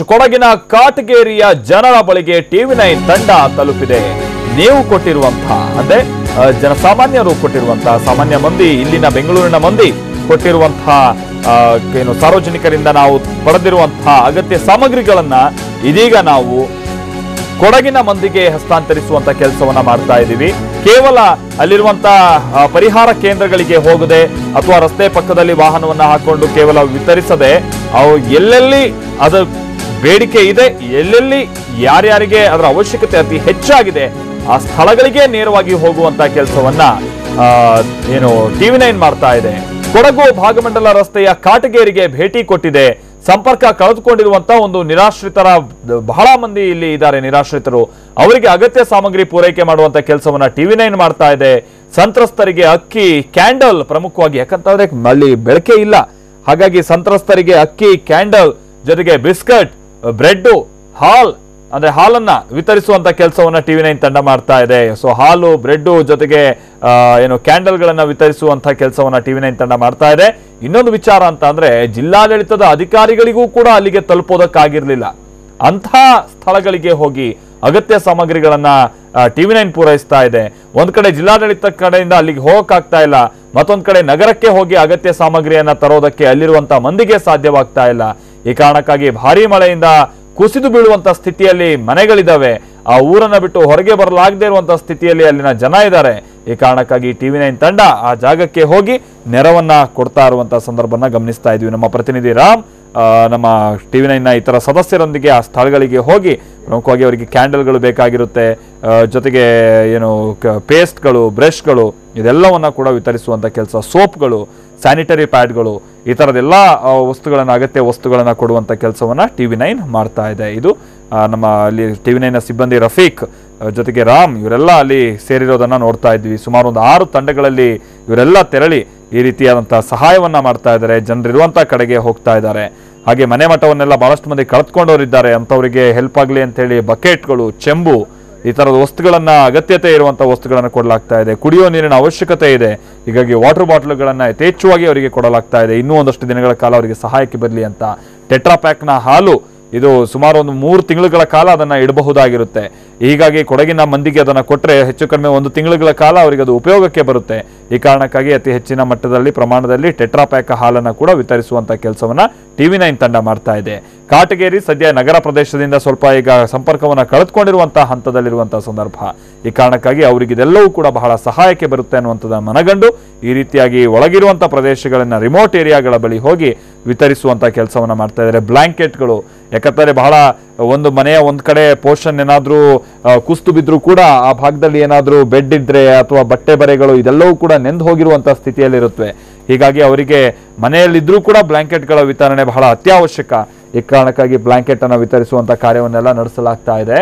ಕೊಡಗಿನ ಕಾಟಗೇರಿಯ ಜನರ ಬಳಿಗೆ ಟಿವಿ9 ತಂಡ ತಲುಪಿದೆ. ನೀವು ಕೊಟ್ಟಿರುವಂತಹ ಅಂದ್ರೆ ಜನಸಾಮಾನ್ಯರು ಕೊಟ್ಟಿರುವಂತಹ ಸಾಮಾನ್ಯ ಮಂದಿ, ಇಲ್ಲಿನ ಬೆಂಗಳೂರಿನ ಮಂದಿ ಕೊಟ್ಟಿರುವಂತಹ ಏನು ಸಾರ್ವಜನಿಕರಿಂದ ನಾವು ಪಡೆದಿರುವಂತಹ ಅಗತ್ಯ ಸಾಮಗ್ರಿಗಳನ್ನ ಇದೀಗ ನಾವು ಕೊಡಗಿನ ಮಂದಿಗೆ ಹಸ್ತಾಂತರಿಸುವಂತ ಕೆಲಸವನ್ನ ಮಾಡ್ತಾ ಇದ್ದೀವಿ. ಕೇವಲ ಅಲ್ಲಿರುವಂತಹ ಪರಿಹಾರ ಕೇಂದ್ರಗಳಿಗೆ ಹೋಗದೆ ಅಥವಾ ರಸ್ತೆ ಪಕ್ಕದಲ್ಲಿ ವಾಹನವನ್ನ ಹಾಕೊಂಡು ಕೇವಲ ವಿತರಿಸದೆ, ಅವು ಎಲ್ಲೆಲ್ಲಿ ಅದು ಬೇಡಿಕೆ ಇದೆ, ಎಲ್ಲೆಲ್ಲಿ ಯಾರ್ಯಾರಿಗೆ ಅದರ ಅವಶ್ಯಕತೆ ಅತಿ ಹೆಚ್ಚಾಗಿದೆ ಆ ಸ್ಥಳಗಳಿಗೆ ನೇರವಾಗಿ ಹೋಗುವಂತ ಕೆಲಸವನ್ನ ಏನು ಟಿವಿ9 ಮಾಡ್ತಾ ಇದೆ. ಕೊಡಗು ಭಾಗಮಂಡಲ ರಸ್ತೆಯ ಕಾಟಗೇರಿಗೆ ಭೇಟಿ ಕೊಟ್ಟಿದೆ. ಸಂಪರ್ಕ ಕಳೆದುಕೊಂಡಿರುವಂತಹ ಒಂದು ನಿರಾಶ್ರಿತರ ಬಹಳ ಮಂದಿ ಇಲ್ಲಿ ಇದ್ದಾರೆ. ನಿರಾಶ್ರಿತರು, ಅವರಿಗೆ ಅಗತ್ಯ ಸಾಮಗ್ರಿ ಪೂರೈಕೆ ಮಾಡುವಂತ ಕೆಲಸವನ್ನ ಟಿವಿ9 ಮಾಡ್ತಾ ಇದೆ. ಸಂತ್ರಸ್ತರಿಗೆ ಅಕ್ಕಿ, ಕ್ಯಾಂಡಲ್ ಪ್ರಮುಖವಾಗಿ, ಯಾಕಂತಂದ್ರೆ ಅಲ್ಲಿ ಬೆಳಕೆ ಇಲ್ಲ, ಹಾಗಾಗಿ ಸಂತ್ರಸ್ತರಿಗೆ ಅಕ್ಕಿ, ಕ್ಯಾಂಡಲ್ ಜೊತೆಗೆ ಬಿಸ್ಕಟ್, ಬ್ರೆಡ್, ಹಾಲನ್ನ ವಿತರಿಸುವಂತ ಕೆಲಸವನ್ನ ಟಿವಿ9 ತಂಡ ಮಾಡ್ತಾ ಇದೆ. ಸೊ ಹಾಲು, ಬ್ರೆಡ್ ಜೊತೆಗೆ ಏನು ಕ್ಯಾಂಡಲ್ ಗಳನ್ನ ವಿತರಿಸುವಂತ ಕೆಲಸವನ್ನ ಟಿವಿ9 ತಂಡ ಮಾಡ್ತಾ ಇದೆ. ಇನ್ನೊಂದು ವಿಚಾರ ಅಂತ ಅಂದ್ರೆ, ಜಿಲ್ಲಾಡಳಿತದ ಅಧಿಕಾರಿಗಳಿಗೂ ಕೂಡ ಅಲ್ಲಿಗೆ ತಲುಪೋದಕ್ಕಾಗಿರ್ಲಿಲ್ಲ. ಅಂತಹ ಸ್ಥಳಗಳಿಗೆ ಹೋಗಿ ಅಗತ್ಯ ಸಾಮಗ್ರಿಗಳನ್ನ ಟಿವಿ9 ಪೂರೈಸ್ತಾ ಇದೆ. ಒಂದ್ ಕಡೆ ಜಿಲ್ಲಾಡಳಿತ ಕಡೆಯಿಂದ ಅಲ್ಲಿಗೆ ಹೋಗಕ್ಕಾಗ್ತಾ ಇಲ್ಲ, ಮತ್ತೊಂದ್ ಕಡೆ ನಗರಕ್ಕೆ ಹೋಗಿ ಅಗತ್ಯ ಸಾಮಗ್ರಿಯನ್ನ ತರೋದಕ್ಕೆ ಅಲ್ಲಿರುವಂತಹ ಮಂದಿಗೆ ಸಾಧ್ಯವಾಗ್ತಾ ಇಲ್ಲ. ಈ ಕಾರಣಕ್ಕಾಗಿ ಭಾರಿ ಮಳೆಯಿಂದ ಕುಸಿದು ಬೀಳುವಂತ ಸ್ಥಿತಿಯಲ್ಲಿ ಮನೆಗಳಿದ್ದಾವೆ. ಆ ಊರನ್ನ ಬಿಟ್ಟು ಹೊರಗೆ ಬರಲಾಗದೇ ಇರುವಂತಹ ಸ್ಥಿತಿಯಲ್ಲಿ ಅಲ್ಲಿನ ಜನ ಇದ್ದಾರೆ. ಈ ಕಾರಣಕ್ಕಾಗಿ ಟಿವಿ9 ತಂಡ ಆ ಜಾಗಕ್ಕೆ ಹೋಗಿ ನೆರವನ್ನ ಕೊಡ್ತಾ ಇರುವಂತಹ ಸಂದರ್ಭನ ಗಮನಿಸ್ತಾ ಇದ್ವಿ. ನಮ್ಮ ಪ್ರತಿನಿಧಿ ರಾಮ್ ನಮ್ಮ ಟಿವಿ9ನ ಇತರ ಸದಸ್ಯರೊಂದಿಗೆ ಆ ಸ್ಥಳಗಳಿಗೆ ಹೋಗಿ ಪ್ರಮುಖವಾಗಿ ಅವರಿಗೆ ಕ್ಯಾಂಡಲ್ಗಳು ಬೇಕಾಗಿರುತ್ತೆ, ಜೊತೆಗೆ ಏನು ಪೇಸ್ಟ್ಗಳು, ಬ್ರಷ್ಗಳು ಇದೆಲ್ಲವನ್ನ ಕೂಡ ವಿತರಿಸುವಂತ ಕೆಲಸ, ಸೋಪ್ಗಳು, ಸ್ಯಾನಿಟರಿ ಪ್ಯಾಡ್ಗಳು, ಈ ತರದೆಲ್ಲ ವಸ್ತುಗಳನ್ನ, ಅಗತ್ಯ ವಸ್ತುಗಳನ್ನ ಕೊಡುವಂತ ಕೆಲಸವನ್ನ ಟಿವಿ9 ಮಾಡ್ತಾ ಇದೆ. ಇದು ನಮ್ಮ ಅಲ್ಲಿ ಟಿವಿ9ನ ಸಿಬ್ಬಂದಿ ರಫೀಕ್ ಜೊತೆಗೆ ರಾಮ್ ಇವರೆಲ್ಲ ಅಲ್ಲಿ ಸೇರಿರೋದನ್ನ ನೋಡ್ತಾ ಇದ್ವಿ. ಸುಮಾರು ಒಂದು 6 ತಂಡಗಳಲ್ಲಿ ಇವರೆಲ್ಲ ತೆರಳಿ ಈ ರೀತಿಯಾದಂತಹ ಸಹಾಯವನ್ನ ಮಾಡ್ತಾ ಇದ್ದಾರೆ. ಜನರಿರುವಂತಹ ಕಡೆಗೆ ಹೋಗ್ತಾ ಇದ್ದಾರೆ. ಹಾಗೆ ಮನೆ ಮಠವನ್ನೆಲ್ಲ ಬಹಳಷ್ಟು ಮಂದಿ ಕಳೆದುಕೊಂಡವರಿದ್ದಾರೆ, ಅಂತವರಿಗೆ ಹೆಲ್ಪ್ ಆಗಲಿ ಅಂತ ಹೇಳಿ ಬಕೆಟ್ಗಳು, ಚೆಂಬು, ಈ ತರದ ವಸ್ತುಗಳನ್ನ, ಅಗತ್ಯತೆ ಇರುವಂತಹ ವಸ್ತುಗಳನ್ನ ಕೊಡಲಾಗ್ತಾ ಇದೆ. ಕುಡಿಯೋ ನೀರಿನ ಅವಶ್ಯಕತೆ ಇದೆ, ಹೀಗಾಗಿ ವಾಟರ್ ಬಾಟಲ್ಗಳನ್ನ ಯಥೇಚ್ಛವಾಗಿ ಅವರಿಗೆ ಕೊಡಲಾಗ್ತಾ ಇದೆ. ಇನ್ನೂ ಒಂದಷ್ಟು ದಿನಗಳ ಕಾಲ ಅವರಿಗೆ ಸಹಾಯಕ್ಕೆ ಬರಲಿ ಅಂತ. ಟೆಟ್ರಾ ಪ್ಯಾಕ್ನ ಹಾಲು, ಇದು ಸುಮಾರು ಒಂದು 3 ತಿಂಗಳುಗಳ ಕಾಲ ಅದನ್ನ ಇಡಬಹುದಾಗಿರುತ್ತೆ. ಹೀಗಾಗಿ ಕೊಡಗಿನ ಮಂದಿಗೆ ಅದನ್ನ ಕೊಟ್ಟರೆ ಹೆಚ್ಚು ಕಡಿಮೆ 1 ತಿಂಗಳುಗಳ ಕಾಲ ಅವರಿಗೆ ಅದು ಉಪಯೋಗಕ್ಕೆ ಬರುತ್ತೆ. ಈ ಕಾರಣಕ್ಕಾಗಿ ಅತಿ ಹೆಚ್ಚಿನ ಮಟ್ಟದಲ್ಲಿ ಪ್ರಮಾಣದಲ್ಲಿ ಟೆಟ್ರಾ ಪ್ಯಾಕ್ ಹಾಲನ್ನ ಕೂಡ ವಿತರಿಸುವಂತ ಕೆಲಸವನ್ನ ಟಿವಿ9 ತಂಡ ಮಾಡ್ತಾ ಇದೆ. ಕಾಟಗೇರಿ ಸದ್ಯ ನಗರ ಪ್ರದೇಶದಿಂದ ಸ್ವಲ್ಪ ಈಗ ಸಂಪರ್ಕವನ್ನ ಕಳೆದುಕೊಂಡಿರುವಂತಹ ಹಂತದಲ್ಲಿರುವಂತಹ ಸಂದರ್ಭ. ಈ ಕಾರಣಕ್ಕಾಗಿ ಅವರಿಗೆ ಇದೆಲ್ಲವೂ ಕೂಡ ಬಹಳ ಸಹಾಯಕ್ಕೆ ಬರುತ್ತೆ ಅನ್ನುವಂಥದ್ದನ್ನು ಮನಗಂಡು ಈ ರೀತಿಯಾಗಿ ಒಳಗಿರುವಂತಹ ಪ್ರದೇಶಗಳನ್ನ, ರಿಮೋಟ್ ಏರಿಯಾಗಳ ಬಳಿ ಹೋಗಿ ವಿತರಿಸುವಂತ ಕೆಲಸವನ್ನ ಮಾಡ್ತಾ ಇದ್ದಾರೆ. ಬ್ಲಾಂಕೆಟ್ಗಳು, ಯಾಕಂದರೆ ಬಹಳ ಒಂದು ಮನೆಯ ಒಂದ್ ಕಡೆ ಪೋರ್ಷನ್ ಏನಾದ್ರೂ ಕುಸ್ತು ಬಿದ್ರೂ ಕೂಡ ಆ ಭಾಗದಲ್ಲಿ ಏನಾದ್ರೂ ಬೆಡ್ ಇದ್ರೆ ಅಥವಾ ಬಟ್ಟೆ ಬರೆಗಳು ಇದೆಲ್ಲವೂ ಕೂಡ ನೆಂದು ಹೋಗಿರುವಂತಹ ಸ್ಥಿತಿಯಲ್ಲಿರುತ್ತವೆ. ಹೀಗಾಗಿ ಅವರಿಗೆ ಮನೆಯಲ್ಲಿದ್ರೂ ಕೂಡ ಬ್ಲಾಂಕೆಟ್ಗಳ ವಿತರಣೆ ಬಹಳ ಅತ್ಯವಶ್ಯಕ. ಈ ಕಾರಣಕ್ಕಾಗಿ ಬ್ಲಾಂಕೆಟ್ ಅನ್ನು ವಿತರಿಸುವಂತ ಕಾರ್ಯವನ್ನೆಲ್ಲ ನಡೆಸಲಾಗ್ತಾ ಇದೆ.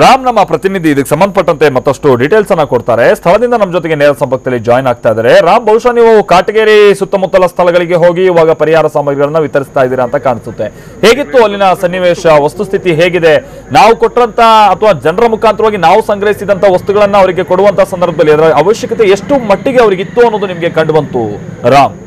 ರಾಮ್ ನಮ್ಮ ಪ್ರತಿನಿಧಿ ಇದಕ್ಕೆ ಸಂಬಂಧಪಟ್ಟಂತೆ ಮತ್ತಷ್ಟು ಡೀಟೇಲ್ಸ್ ಅನ್ನ ಕೊಡ್ತಾರೆ. ಸ್ಥಳದಿಂದ ನಮ್ಮ ಜೊತೆಗೆ ನೇರ ಸಂಪರ್ಕದಲ್ಲಿ ಜಾಯ್ನ್ ಆಗ್ತಾ ಇದ್ದಾರೆ. ರಾಮ್, ಬಹುಶಃ ನೀವು ಕಾಟಗೇರಿ ಸುತ್ತಮುತ್ತಲ ಸ್ಥಳಗಳಿಗೆ ಹೋಗಿ ಇವಾಗ ಪರಿಹಾರ ಸಾಮಗ್ರಿಗಳನ್ನ ವಿತರಿಸ್ತಾ ಇದ್ದೀರಾ ಅಂತ ಕಾಣಿಸುತ್ತೆ. ಹೇಗಿತ್ತು ಅಲ್ಲಿನ ಸನ್ನಿವೇಶ, ವಸ್ತುಸ್ಥಿತಿ ಹೇಗಿದೆ? ನಾವು ಕೊಟ್ಟಂತ ಅಥವಾ ಜನರ ಮುಖಾಂತರವಾಗಿ ನಾವು ಸಂಗ್ರಹಿಸಿದಂತ ವಸ್ತುಗಳನ್ನ ಅವರಿಗೆ ಕೊಡುವಂತ ಸಂದರ್ಭದಲ್ಲಿ ಅದರ ಅವಶ್ಯಕತೆ ಎಷ್ಟು ಮಟ್ಟಿಗೆ ಅವರಿಗಿತ್ತು ಅನ್ನೋದು ನಿಮ್ಗೆ ಕಂಡು ಬಂತು ರಾಮ್?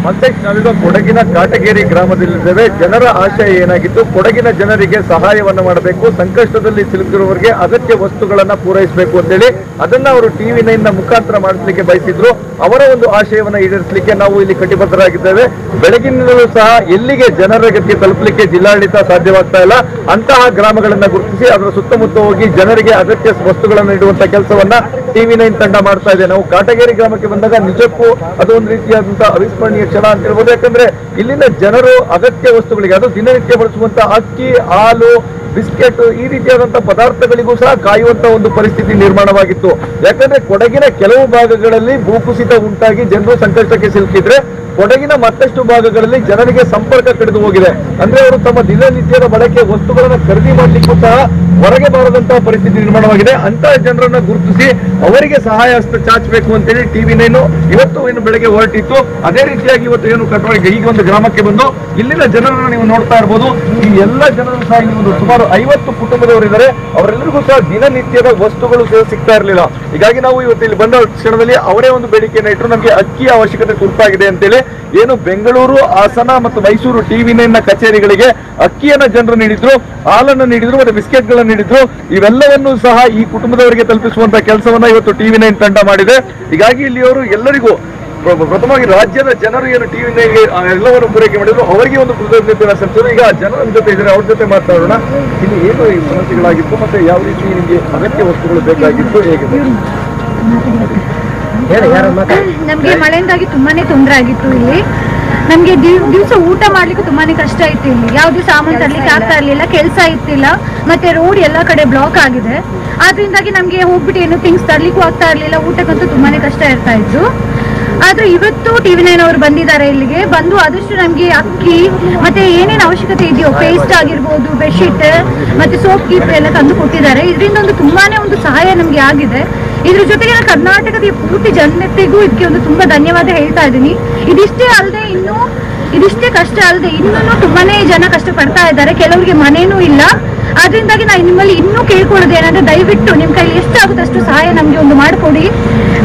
ಮತ್ತೆ ನಾವೀಗ ಕೊಡಗಿನ ಕಾಟಗೇರಿ ಗ್ರಾಮದಲ್ಲಿದ್ದೇವೆ. ಜನರ ಆಶಯ ಏನಾಗಿತ್ತು? ಕೊಡಗಿನ ಜನರಿಗೆ ಸಹಾಯವನ್ನ ಮಾಡಬೇಕು, ಸಂಕಷ್ಟದಲ್ಲಿ ಸಿಲುಕಿರುವವರಿಗೆ ಅಗತ್ಯ ವಸ್ತುಗಳನ್ನ ಪೂರೈಸಬೇಕು ಅಂತೇಳಿ ಅದನ್ನ ಅವರು ಟಿವಿ9ನ ಮುಖಾಂತರ ಮಾಡಿಸ್ಲಿಕ್ಕೆ ಬಯಸಿದ್ರು. ಅವರ ಒಂದು ಆಶಯವನ್ನ ಈಡೇರಿಸಲಿಕ್ಕೆ ನಾವು ಇಲ್ಲಿ ಕಟಿಬದ್ಧರಾಗಿದ್ದೇವೆ. ಬೆಳಗಿನಿಂದಲೂ ಸಹ ಎಲ್ಲಿಗೆ ಜನರಿಗೆ ತಲುಪಲಿಕ್ಕೆ ಜಿಲ್ಲಾಡಳಿತ ಸಾಧ್ಯವಾಗ್ತಾ ಇಲ್ಲ ಅಂತಹ ಗ್ರಾಮಗಳನ್ನ ಗುರುತಿಸಿ ಅದರ ಸುತ್ತಮುತ್ತ ಹೋಗಿ ಜನರಿಗೆ ಅಗತ್ಯ ವಸ್ತುಗಳನ್ನು ನೀಡುವಂತ ಕೆಲಸವನ್ನ ಟಿವಿ9 ತಂಡ ಮಾಡ್ತಾ ಇದೆ. ನಾವು ಕಾಟಗೇರಿ ಗ್ರಾಮಕ್ಕೆ ಬಂದಾಗ ನಿಜಕ್ಕೂ ಅದು ಒಂದು ರೀತಿಯಾದಂತಹ ಅವಿಸ್ಮರಣೀಯ ಕ್ಷಣ ಅಂತ ಹೇಳ್ಬೋದು. ಯಾಕಂದ್ರೆ ಇಲ್ಲಿನ ಜನರು ಅಗತ್ಯ ವಸ್ತುಗಳಿಗೆ, ಅದು ದಿನನಿತ್ಯ ಬಳಸುವಂತ ಅಕ್ಕಿ, ಹಾಲು, ಬಿಸ್ಕೆಟ್ ಈ ರೀತಿಯಾದಂತಹ ಪದಾರ್ಥಗಳಿಗೂ ಸಹ ಕಾಯುವಂತ ಒಂದು ಪರಿಸ್ಥಿತಿ ನಿರ್ಮಾಣವಾಗಿತ್ತು. ಯಾಕಂದ್ರೆ ಕೊಡಗಿನ ಕೆಲವು ಭಾಗಗಳಲ್ಲಿ ಭೂಕುಸಿತ ಉಂಟಾಗಿ ಜನರು ಸಂಕಷ್ಟಕ್ಕೆ ಸಿಲುಕಿದ್ರೆ, ಕೊಡಗಿನ ಮತ್ತಷ್ಟು ಭಾಗಗಳಲ್ಲಿ ಜನರಿಗೆ ಸಂಪರ್ಕ ಕಡಿದು ಹೋಗಿದೆ. ಅಂದ್ರೆ ಅವರು ತಮ್ಮ ದಿನನಿತ್ಯದ ಬಳಕೆ ವಸ್ತುಗಳನ್ನ ಖರೀದಿ ಮಾಡ್ಲಿಕ್ಕೂ ಸಹ ಹೊರಗೆ ಬಾರದಂತಹ ಪರಿಸ್ಥಿತಿ ನಿರ್ಮಾಣವಾಗಿದೆ. ಅಂತಹ ಜನರನ್ನ ಗುರುತಿಸಿ ಅವರಿಗೆ ಸಹಾಯ ಹಸ್ತ ಚಾಚಬೇಕು ಅಂತೇಳಿ ಟಿವಿ9 ಇವತ್ತು ಏನು ಬೆಳಗ್ಗೆ ಹೊರಟಿತ್ತು. ಅದೇ ರೀತಿಯಾಗಿ ಇವತ್ತು ಏನು ಕಟ್ಟೋರಿಗೆ ಈಗ ಒಂದು ಗ್ರಾಮಕ್ಕೆ ಬಂದು ಇಲ್ಲಿನ ಜನರನ್ನ ನೀವು ನೋಡ್ತಾ ಇರ್ಬೋದು. ಈ ಎಲ್ಲ ಜನರು ಸಹ ಇಲ್ಲಿ ಒಂದು ಸುಮಾರು 50 ಕುಟುಂಬದವರಿದ್ದಾರೆ. ಅವರೆಲ್ಲರಿಗೂ ಸಹ ದಿನನಿತ್ಯದ ವಸ್ತುಗಳು ಸಿಗ್ತಾ ಇರಲಿಲ್ಲ. ಹೀಗಾಗಿ ನಾವು ಇವತ್ತು ಇಲ್ಲಿ ಬಂದ ಕ್ಷಣದಲ್ಲಿ ಅವರೇ ಒಂದು ಬೇಡಿಕೆಯನ್ನು ಇಟ್ಟರು, ನಮಗೆ ಅಕ್ಕಿಯ ಅವಶ್ಯಕತೆ ತುರ್ತಾಗಿದೆ ಅಂತೇಳಿ. ಏನು ಬೆಂಗಳೂರು, ಹಾಸನ ಮತ್ತು ಮೈಸೂರು TV9 ಕಚೇರಿಗಳಿಗೆ ಅಕ್ಕಿಯನ್ನ ಜನರು ನೀಡಿದ್ರು, ಹಾಲನ್ನು ನೀಡಿದ್ರು, ಮತ್ತೆ ಬಿಸ್ಕೆಟ್ಗಳನ್ನು ನೀಡಿದ್ರು. ಇವೆಲ್ಲವನ್ನು ಸಹ ಈ ಕುಟುಂಬದವರಿಗೆ ತಲುಪಿಸುವಂತ ಕೆಲಸವನ್ನ ಇವತ್ತು TV9 ತಂಡ ಮಾಡಿದೆ. ಹೀಗಾಗಿ ಇಲ್ಲಿಯವರು ಎಲ್ಲರಿಗೂ ಪ್ರಥಮವಾಗಿ ರಾಜ್ಯದ ಜನರು ಏನು TV9 ಎಲ್ಲವನ್ನು ಪೂರೈಕೆ ಮಾಡಿದ್ರು ಅವರಿಗೆ ಒಂದು ಕೃತಜ್ಞತೆಯನ್ನು ಸಲ್ಲಿಸಿದ್ರು. ಈಗ ಜನರ ಜೊತೆ ಇದ್ದಾರೆ, ಅವ್ರ ಜೊತೆ ಮಾತಾಡೋಣ. ಇಲ್ಲಿ ಏನು ಈ ಸಮಸ್ಯೆಗಳಾಗಿತ್ತು ಮತ್ತೆ ಯಾವ ರೀತಿ ನಿಮಗೆ ಅಗತ್ಯ ವಸ್ತುಗಳು ಬೇಕಾಗಿತ್ತು, ಹೇಗಿದೆ? ನಮ್ಗೆ ಮಳೆಯಿಂದಾಗಿ ತುಂಬಾನೇ ತೊಂದರೆ ಆಗಿತ್ತು. ಇಲ್ಲಿ ನಮ್ಗೆ ದಿವಸ ಊಟ ಮಾಡ್ಲಿಕ್ಕೆ ತುಂಬಾನೇ ಕಷ್ಟ ಇತ್ತು. ಇಲ್ಲಿ ಯಾವ್ದು ಸಾಮಾನು ತರ್ಲಿಕ್ಕೆ ಆಗ್ತಾ ಇರ್ಲಿಲ್ಲ, ಕೆಲಸ ಇತ್ತಿಲ್ಲ, ಮತ್ತೆ ರೋಡ್ ಎಲ್ಲ ಕಡೆ ಬ್ಲಾಕ್ ಆಗಿದೆ. ಆದ್ರಿಂದಾಗಿ ನಮ್ಗೆ ಹೋಗ್ಬಿಟ್ಟು ಏನು ಥಿಂಗ್ಸ್ ತರ್ಲಿಕ್ಕೂ ಆಗ್ತಾ ಇರ್ಲಿಲ್ಲ, ಊಟಕ್ಕಂತೂ ತುಂಬಾನೇ ಕಷ್ಟ ಇರ್ತಾ ಇತ್ತು. ಆದ್ರೆ ಇವತ್ತು TV9 ಅವರು ಬಂದಿದ್ದಾರೆ. ಇಲ್ಲಿಗೆ ಬಂದು ಆದಷ್ಟು ನಮ್ಗೆ ಅಕ್ಕಿ ಮತ್ತೆ ಏನೇನು ಅವಶ್ಯಕತೆ ಇದೆಯೋ, ಪೇಸ್ಟ್ ಆಗಿರ್ಬೋದು, ಬೆಡ್ಶೀಟ್ ಮತ್ತೆ ಸೋಪ್ ಕೀಪ್ ಎಲ್ಲ ತಂದು ಕೊಟ್ಟಿದ್ದಾರೆ. ಇದರಿಂದ ತುಂಬಾನೇ ಒಂದು ಸಹಾಯ ನಮ್ಗೆ ಆಗಿದೆ. ಇದ್ರ ಜೊತೆಗೆ ನಾನು ಕರ್ನಾಟಕದ ಪೂರ್ತಿ ಜನತೆಗೂ ಇದಕ್ಕೆ ಒಂದು ತುಂಬಾ ಧನ್ಯವಾದ ಹೇಳ್ತಾ ಇದ್ದೀನಿ. ಇದಿಷ್ಟೇ ಕಷ್ಟ ಅಲ್ಲದೆ ಇನ್ನೂ ತುಂಬಾನೇ ಜನ ಕಷ್ಟ ಪಡ್ತಾ ಇದ್ದಾರೆ. ಕೆಲವರಿಗೆ ಮನೇನೂ ಇಲ್ಲ. ಆದ್ರಿಂದಾಗಿ ನಾನು ನಿಮ್ಮಲ್ಲಿ ಇನ್ನೂ ಕೇಳ್ಕೊಳ್ಳೋದು ಏನಂದ್ರೆ, ದಯವಿಟ್ಟು ನಿಮ್ ಕೈಲಿ ಎಷ್ಟಾಗುತ್ತೆ ಅಷ್ಟು ಸಹಾಯ ನಮ್ಗೆ ಒಂದು ಮಾಡಿಕೊಡಿ.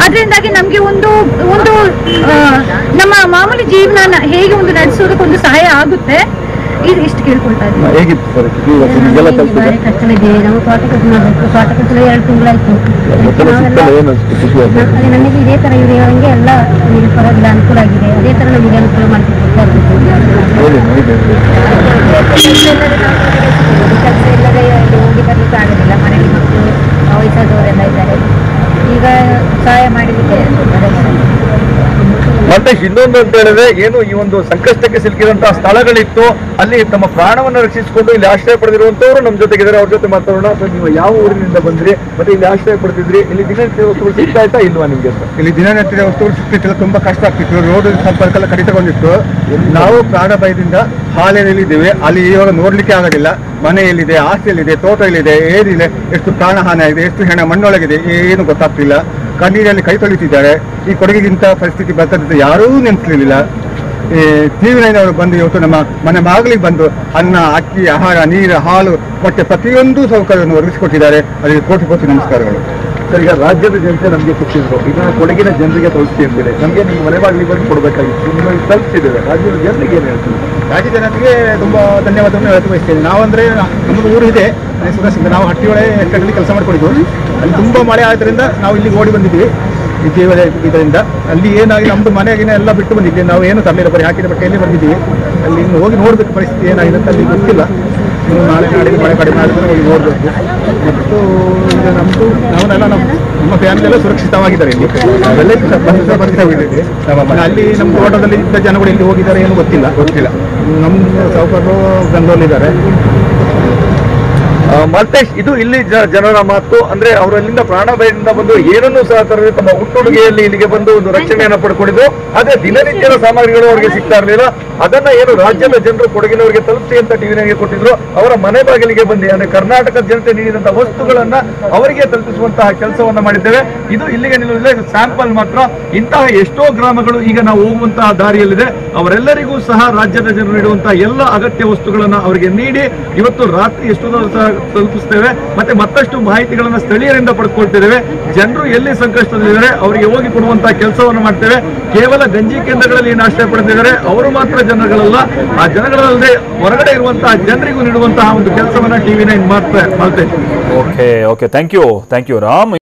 ಅದರಿಂದಾಗಿ ನಮ್ಗೆ ಒಂದು ನಮ್ಮ ಮಾಮೂಲಿ ಜೀವನ ಹೇಗೆ ಒಂದು ನಡೆಸೋದಕ್ಕೊಂದು ಸಹಾಯ ಆಗುತ್ತೆ. ಇದು ಇಷ್ಟು ಕೇಳ್ಕೊಳ್ತಾ ಇದ್ದೀನಿ. ಹೇಗಿತ್ತು ಸರ್ ಕಷ್ಟವಿದೆ. ನಾವು ತೋಟ ಕಟ್ಟು ಮಾಡಬೇಕು. ತೋಟ ಕಟ್ಟಲು 2 ತಿಂಗಳಾಯ್ತು. ನಮಗೆ ಇದೇ ತರ ಇರುವಂಗೆ ಎಲ್ಲ ನೀರು ಪರವಾಗಿಲ್ಲ, ಅನುಕೂಲ ಆಗಿದೆ. ಅದೇ ತರ ನಮಗೆ ಅನುಕೂಲ ಮಾಡ್ಕೊಡ್ತಾ ಕೆಲಸ ಇಲ್ಲದೆ ಹೋಗಿ ಬರ್ಲಿಕ್ಕೆ ಆಗೋದಿಲ್ಲ. ಮನೆಯಲ್ಲಿ ಮಕ್ಕಳು ವಯಸ್ಸಾದವರೆಲ್ಲ ಇದ್ದಾರೆ. ಈಗ ಸಹಾಯ ಮಾಡಲಿಕ್ಕೆ ಮತ್ತೆ ಇನ್ನೊಂದು ಅಂತ ಹೇಳಿದ್ರೆ, ಏನು ಈ ಒಂದು ಸಂಕಷ್ಟಕ್ಕೆ ಸಿಲುಕಿದಂತಹ ಸ್ಥಳಗಳಿತ್ತು, ಅಲ್ಲಿ ತಮ್ಮ ಪ್ರಾಣವನ್ನು ರಕ್ಷಿಸಿಕೊಂಡು ಇಲ್ಲಿ ಆಶ್ರಯ ಪಡೆದಿರುವಂತವ್ರು ನಮ್ಮ ಜೊತೆಗಿದ್ದಾರೆ. ಅವ್ರ ಜೊತೆ ಮಾತಾಡೋಣ. ನೀವು ಯಾವ ಊರಿನಿಂದ ಬಂದ್ರಿ, ಮತ್ತೆ ಇಲ್ಲಿ ಆಶ್ರಯ ಪಡೆದಿದ್ರಿ? ಇಲ್ಲಿ ದಿನನಿತ್ಯದ ವಸ್ತುಗಳು ಸಿಗ್ತಾ ಇತ್ತಾ ಇಲ್ವಾ ನಿಮ್ಗೆ? ಇಲ್ಲಿ ದಿನನಿತ್ಯದ ವಸ್ತುಗಳು ಸಿಗ್ತಿಲ್ಲ, ತುಂಬಾ ಕಷ್ಟ ಆಗ್ತಿತ್ತು. ರೋಡ್ ಸಂಪರ್ಕ ಎಲ್ಲ ಕಡಿತಗೊಂಡಿತ್ತು. ನಾವು ಪ್ರಾಣ ಭಯದಿಂದ ಹಾಲೇರಿದ್ದೇವೆ. ಅಲ್ಲಿ ಇವಾಗ ನೋಡ್ಲಿಕ್ಕೆ ಆಗೋದಿಲ್ಲ. ಮನೆ ಎಲ್ಲಿದೆ, ಆಸ್ತಿ ಎಲ್ಲಿದೆ, ತೋಟ ಎಲ್ಲಿದೆ, ಏನಿದೆ, ಎಷ್ಟು ಪ್ರಾಣ ಹಾನಿ ಆಗಿದೆ, ಎಷ್ಟು ಹೆಣ ಮಣ್ಣೊಳಗಿದೆ, ಏನು ಗೊತ್ತಾಗ್ತಿಲ್ಲ. ಕಣ್ಣೀರಲ್ಲಿ ಕೈ ತೊಳಿತಿದ್ದಾರೆ. ಈ ಕೊಡಗಿಗಿಂತ ಪರಿಸ್ಥಿತಿ ಬರ್ತದೆ ಯಾರೂ ನೆನೆಸಲಿಲ್ಲ. ಈ TV9 ಅವರು ಬಂದು ಇವತ್ತು ನಮ್ಮ ಮನೆ ಬಾಗಿಲಿಗೆ ಬಂದು ಅನ್ನ, ಅಕ್ಕಿ, ಆಹಾರ, ನೀರು, ಹಾಲು, ಮೊಟ್ಟೆ ಪ್ರತಿಯೊಂದು ಸೌಕರ್ಯವನ್ನು ಒದಗಿಸಿಕೊಟ್ಟಿದ್ದಾರೆ. ಅದಕ್ಕೆ ಕೋಟಿ ಕೋಟಿ ನಮಸ್ಕಾರಗಳು. ಸರ್, ಈಗ ರಾಜ್ಯದ ಜನತೆ ನಮಗೆ ಕೊಟ್ಟಿದ್ರು, ಈಗ ಕೊಡಗಿನ ಜನರಿಗೆ ತಲುಪಿಸಿ ಅಂತಿದೆ. ನಮಗೆ ನಿಮ್ಮ ಮನೆ ಬಾಗಿಲಿಗೆ ಬಂದು ಕೊಡಬೇಕಾಗಿತ್ತು, ನಿಮಗೆ ತಲುಪಿಸಿದ್ದೇವೆ. ರಾಜ್ಯದ ಜನರಿಗೆ ಏನು ಹೇಳ್ತೀವಿ? ರಾಜ್ಯ ಜನತೆಗೆ ತುಂಬ ಧನ್ಯವಾದವನ್ನು ಹೇಳ್ತಾ ಬಯಸ್ತೇನೆ. ನಾವಂದರೆ ನಮ್ಮದು ಊರು ಇದೆ ಸುರಸಿಂದ. ನಾವು ಹಟ್ಟಿಯೊಳೆ ಎಸ್ಟೇಟಲ್ಲಿ ಕೆಲಸ ಮಾಡಿಕೊಂಡಿದ್ದು. ಅಲ್ಲಿ ತುಂಬ ಮಳೆ ಆದ್ದರಿಂದ ನಾವು ಇಲ್ಲಿಗೆ ಓಡಿ ಬಂದಿದ್ದೀವಿ. ಈ ಜೀವನ ಇದರಿಂದ ಅಲ್ಲಿ ಏನಾಗಿ ನಮ್ಮದು ಮನೆಯಾಗಿನ ಎಲ್ಲ ಬಿಟ್ಟು ಬಂದಿದ್ದೀವಿ. ನಾವು ಏನು ತರಲಿಲ್ಲ, ಬರೀ ಹಾಕಿದ ಬಟ್ಟೆಯಲ್ಲಿ ಬಂದಿದ್ದೀವಿ. ಅಲ್ಲಿ ಇನ್ನು ಹೋಗಿ ನೋಡಬೇಕು ಪರಿಸ್ಥಿತಿ ಏನಾಗಿದೆ ಅಂತ ಅಲ್ಲಿ ಗೊತ್ತಿಲ್ಲ. ಇನ್ನು ನಾಳೆ ನಾಡಿದ್ದು ಮಳೆ ಕಡಿಮೆ ಆಗಿದ್ರೆ ಹೋಗಿ ನೋಡಬೇಕು. ಮತ್ತು ಈಗ ನಮ್ಮದು ನಾವೆಲ್ಲ ನಮ್ಮ ಫ್ಯಾಮಿಲಿ ಎಲ್ಲ ಸುರಕ್ಷಿತವಾಗಿದ್ದಾರೆ. ಇಲ್ಲಿ ಬಂದಿದ್ದೀವಿ. ಅಲ್ಲಿ ನಮ್ಮ ತೋಟದಲ್ಲಿ ಇದ್ದ ಜನಗಳು ಎಲ್ಲಿ ಹೋಗಿದ್ದಾರೆ ಏನು ಗೊತ್ತಿಲ್ಲ. ನಮ್ಮ ಸಾವುಕಾರರು ಬೆಂಗಳೂರಲ್ಲಿದ್ದಾರೆ. ಮಲ್ತೇಶ್, ಇದು ಇಲ್ಲಿ ಜನರ ಮಾತು. ಅಂದ್ರೆ ಅವರು ಅಲ್ಲಿಂದ ಪ್ರಾಣ ಭಯದಿಂದ ಬಂದು ಏನನ್ನೂ ಸಹ ತರದೆ ತಮ್ಮ ಹುಟ್ಟುಡುಗೆಯಲ್ಲಿ ಇಲ್ಲಿಗೆ ಬಂದು ಒಂದು ರಕ್ಷಣೆಯನ್ನು ಪಡ್ಕೊಂಡಿದ್ದು. ಅದೇ ದಿನನಿತ್ಯದ ಸಾಮಗ್ರಿಗಳು ಅವರಿಗೆ ಸಿಗ್ತಾ ಇರಲಿಲ್ಲ. ಅದನ್ನ ಏನು ರಾಜ್ಯದ ಜನರು ಕೊಡಗಿನವರಿಗೆ ತಲುಪಿಸಿ ಅಂತ TV9 ಕೊಟ್ಟಿದ್ರು. ಅವರ ಮನೆ ಬಾಗಿಲಿಗೆ ಬಂದು ಅಂದ್ರೆ ಕರ್ನಾಟಕದ ಜನತೆ ನೀಡಿದಂತಹ ವಸ್ತುಗಳನ್ನ ಅವರಿಗೆ ತಲುಪಿಸುವಂತಹ ಕೆಲಸವನ್ನ ಮಾಡಿದ್ದೇವೆ. ಇದು ಇಲ್ಲಿಗೆ ನಿಲ್ಲುವುದಿಲ್ಲ, ಇದು ಸ್ಯಾಂಪಲ್ ಮಾತ್ರ. ಇಂತಹ ಎಷ್ಟೋ ಗ್ರಾಮಗಳು ಈಗ ನಾವು ಹೋಗುವಂತಹ ದಾರಿಯಲ್ಲಿದೆ. ಅವರೆಲ್ಲರಿಗೂ ಸಹ ರಾಜ್ಯದ ಜನರು ನೀಡುವಂತಹ ಎಲ್ಲ ಅಗತ್ಯ ವಸ್ತುಗಳನ್ನ ಅವರಿಗೆ ನೀಡಿ ಇವತ್ತು ರಾತ್ರಿ ಎಷ್ಟು ಸಹ ತಲುಪಿಸ್ತೇವೆ. ಮತ್ತೆ ಮತ್ತಷ್ಟು ಮಾಹಿತಿಗಳನ್ನ ಸ್ಥಳೀಯರಿಂದ ಪಡ್ಕೊಳ್ತಿದ್ದೇವೆ. ಜನರು ಎಲ್ಲಿ ಸಂಕಷ್ಟದಲ್ಲಿದ್ದಾರೆ ಅವರಿಗೆ ಹೋಗಿ ಕೊಡುವಂತಹ ಕೆಲಸವನ್ನು ಮಾಡ್ತೇವೆ. ಕೇವಲ ಗಂಜಿ ಕೇಂದ್ರಗಳಲ್ಲಿ ಏನು ಆಶ್ರಯ ಪಡೆದಿದ್ದಾರೆ ಅವರು ಮಾತ್ರ ಜನಗಳಲ್ಲ, ಆ ಜನಗಳಲ್ಲದೆ ಹೊರಗಡೆ ಇರುವಂತಹ ಜನರಿಗೂ ನೀಡುವಂತಹ ಒಂದು ಕೆಲಸವನ್ನ TV9 ಮಾಡ್ತಾ ಇದೆ. Okay, thank you Ram.